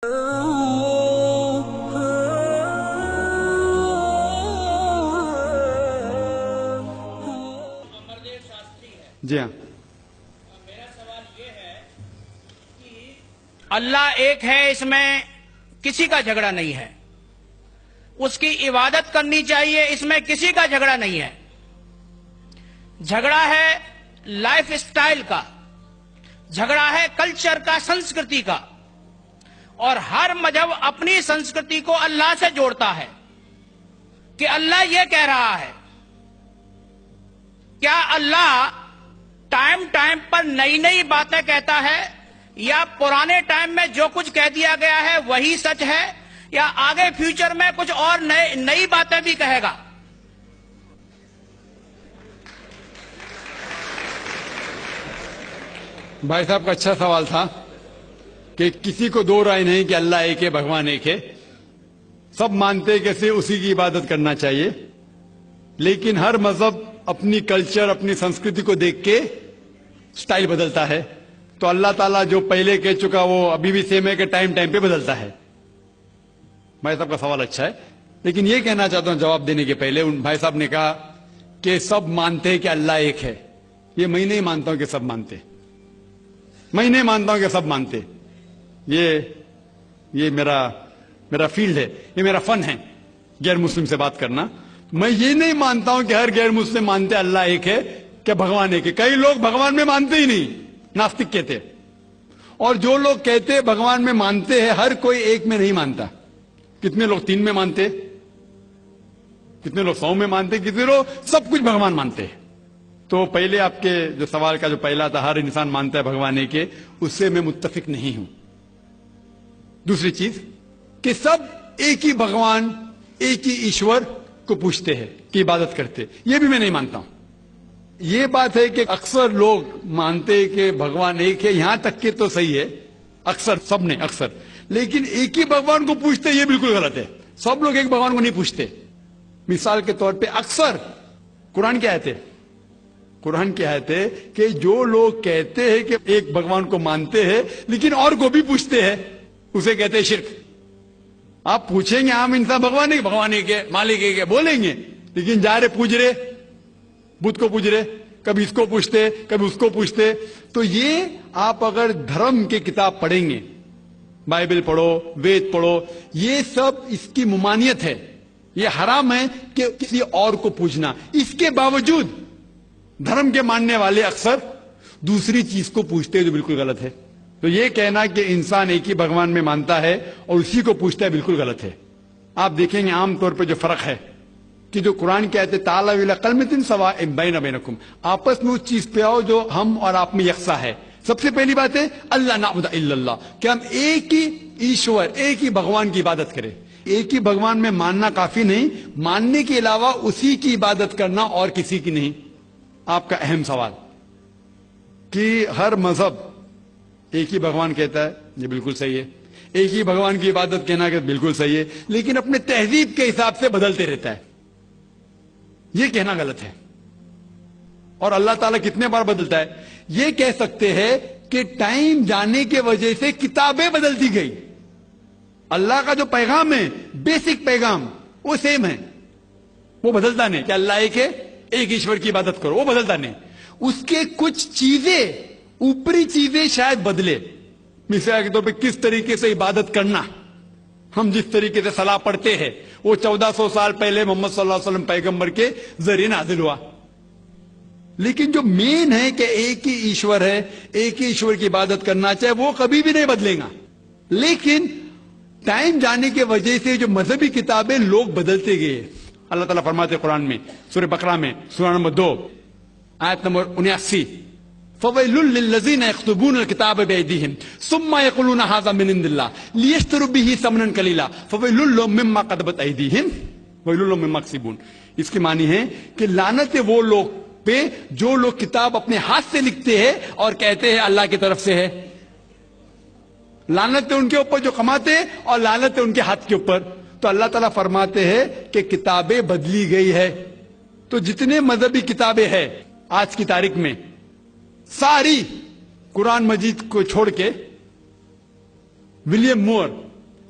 جی ہاں، میرا سوال یہ ہے کہ اللہ ایک ہے، اس میں کسی کا جھگڑا نہیں ہے، اس کی عبادت کرنی چاہیے، اس میں کسی کا جھگڑا نہیں ہے۔ جھگڑا ہے لائف سٹائل کا، جھگڑا ہے کلچر کا، سنسکرتی کا، اور ہر مذہب اپنی سنسکرتی کو اللہ سے جوڑتا ہے کہ اللہ یہ کہہ رہا ہے۔ کیا اللہ ٹائم پر نئی نئی باتیں کہتا ہے، یا پرانے ٹائم میں جو کچھ کہہ دیا گیا ہے وہی سچ ہے، یا آگے فیوچر میں کچھ اور نئی باتیں بھی کہے گا؟ بھائی صاحب کا اچھا سوال تھا کہ کسی کو دو رائے نہیں کہ اللہ ایک ہے، بھگوان ایک ہے، سب مانتے کیسے اسی کی عبادت کرنا چاہیے، لیکن ہر مذہب اپنی کلچر، اپنی سنسکرتی کو دیکھ کے سٹائل بدلتا ہے۔ تو اللہ تعالیٰ جو پہلے کہہ چکا وہ ابھی بھی سیم ہے کہ ٹائم پہ بدلتا ہے۔ بھائی صاحب کا سوال اچھا ہے، لیکن یہ کہنا چاہتا ہوں جواب دینے کے پہلے، ان بھائی صاحب نے کہا کہ سب مانتے کہ اللہ ایک ہے۔ یہ میں نہیں مانتا ہوں کہ سب مانتے، میں نہیں مانتا ہوں کہ سب مانتے۔ یہ میرا فیلڈ ہے، یہ میرا فن ہے غیر مسلم سے بات کرنا۔ میں یہ نہیں مانتا ہوں کہ ہر غیر مسلم مانتے اللہ ایک ہے، کہ بھگوان ایک ہے۔ کئی لوگ بھگوان میں مانتے ہی نہیں، ناستک کہتے، اور جو لوگ کہتے بھگوان میں مانتے ہیں، ہر کوئی ایک میں نہیں مانتا۔ کتنے لوگ 3 میں مانتے، کتنے لوگ 100 میں مانتے، کتنے لوگ سب کچھ بھگوان مانتے۔ تو پہلے آپ کے جو سوال کا جو پہلا تھا، ہر انسان مانتا ہے بھگوان ایک ہے، اس سے میں متفق نہیں ہوں۔ دوسری چیز کہ سب ایک ہی بھگوان، ایک ہی ایشور کو پوچھتے ہیں، کی عبادت کرتے، یہ بھی میں نہیں مانتا ہوں۔ یہ بات ہے کہ اکثر لوگ مانتے کہ بھگوان ایک ہے، یہاں تک کہ تو صحیح ہے، اکثر، سب نے اکثر، لیکن ایک ہی بھگوان کو پوچھتے یہ بالکل غلط ہے۔ سب لوگ ایک بھگوان کو نہیں پوچھتے۔ مثال کے طور پہ اکثر قرآن کی آیت ہے کہ جو لوگ کہتے ہیں کہ ایک بھگوان کو مانتے ہیں لیکن اور کو بھی پوچھتے ہیں، اسے کہتے ہیں شرک۔ آپ پوچھیں گے عام انسان بھگوان ایک ہے، مالک ایک ہے بولیں گے، لیکن جا رہے پوچھ رہے، بدھ کو پوچھ رہے، کبھی اس کو پوچھتے، کبھی اس کو پوچھتے۔ تو یہ آپ اگر دھرم کی کتاب پڑھیں گے، بائبل پڑھو، وید پڑھو، یہ سب اس کی ممانعت ہے، یہ حرام ہے کہ کسی اور کو پوچھنا۔ اس کے باوجود دھرم کے ماننے والے اکثر دوسری چیز کو پوچھتے ہیں جو بالکل غلط ہے۔ تو یہ کہنا کہ انسان ایک ہی بھگوان میں مانتا ہے اور اسی کو پوچھتا ہے بالکل غلط ہے۔ آپ دیکھیں گے عام طور پہ جو فرق ہے کہ جو قرآن کہتے تعالیٰ الی کلمۃ سواء بین بینکم، آپس میں اس چیز پہ آؤ جو ہم اور آپ میں یکساں ہے۔ سب سے پہلی بات ہے اللہ نعبد الا اللہ، کہ ہم ایک ہی ایشور، ایک ہی بھگوان کی عبادت کریں۔ ایک ہی بھگوان میں ماننا کافی نہیں، ماننے کے علاوہ اسی کی عبادت کرنا اور کسی کی نہیں۔ آپ کا اہم سوال کہ ہر مذہب ایک ہی بھگوان کہتا ہے، یہ بالکل صحیح ہے۔ ایک ہی بھگوان کی عبادت کہنا کہ بالکل صحیح ہے، لیکن اپنے تہذیب کے حساب سے بدلتے رہتا ہے، یہ کہنا غلط ہے۔ اور اللہ تعالیٰ کتنے بار بدلتا ہے؟ یہ کہہ سکتے ہیں کہ ٹائم جانے کے وجہ سے کتابیں بدلتی گئی، اللہ کا جو پیغام ہے، بیسک پیغام، وہ سیم ہے، وہ بدلتا نہیں کہ اللہ ایک ہے، ایک ایشور کی عبادت کرو، وہ بدلتا نہیں۔ اس کے کچھ چیزیں، اوپری چیزیں شاید بدلے، مثال کے طور پہ کس طریقے سے عبادت کرنا، ہم جس طریقے سے صلاح پڑھتے ہیں وہ 1400 سال پہلے محمد صلی اللہ علیہ وسلم پیغمبر کے ذریعے نازل ہوا، لیکن جو مین ہے کہ ایک ہی ایشور ہے، ایک ہی ایشور کی عبادت کرنا چاہے، وہ کبھی بھی نہیں بدلے گا۔ لیکن ٹائم جانے کی وجہ سے جو مذہبی کتابیں لوگ بدلتے گئے۔ اللہ تعالیٰ فرماتے قرآن میں سورہ بقرہ میں سورہ نمبر 2 آیت نمبر 79، فَوَيْلٌ لِّلَّذِينَ يَكْتُبُونَ الْكِتَابَ بِأَيْدِيهِمْ ثُمَّ يَقُولُونَ هَٰذَا مِنْ عِندِ اللَّهِ لِيَشْتَرُوا بِهِ ثَمَنًا قَلِيلًا فَوَيْلٌ لَّهُم مِّمَّا كَتَبَتْ أَيْدِيهِمْ وَوَيْلٌ لَّهُم مِّمَّا يَكْسِبُونَ۔ اس کی معنی ہے کہ لعنت ہے وہ لوگ پہ جو لوگ کتاب اپنے ہاتھ سے لکھتے ہیں اور کہتے ہیں اللہ کی طرف سے ہے۔ لعنت ہے ان کے اوپر جو کماتے ہیں، اور لعنت ہے ان کے ہاتھ کے اوپر۔ تو اللہ تعالیٰ فرماتے ہیں کہ کتابیں بدلی گئی ہے۔ تو جتنے مذہبی کتابیں ہیں آج کی تاریخ میں، ساری قرآن مجید کو چھوڑ کے ولیم مور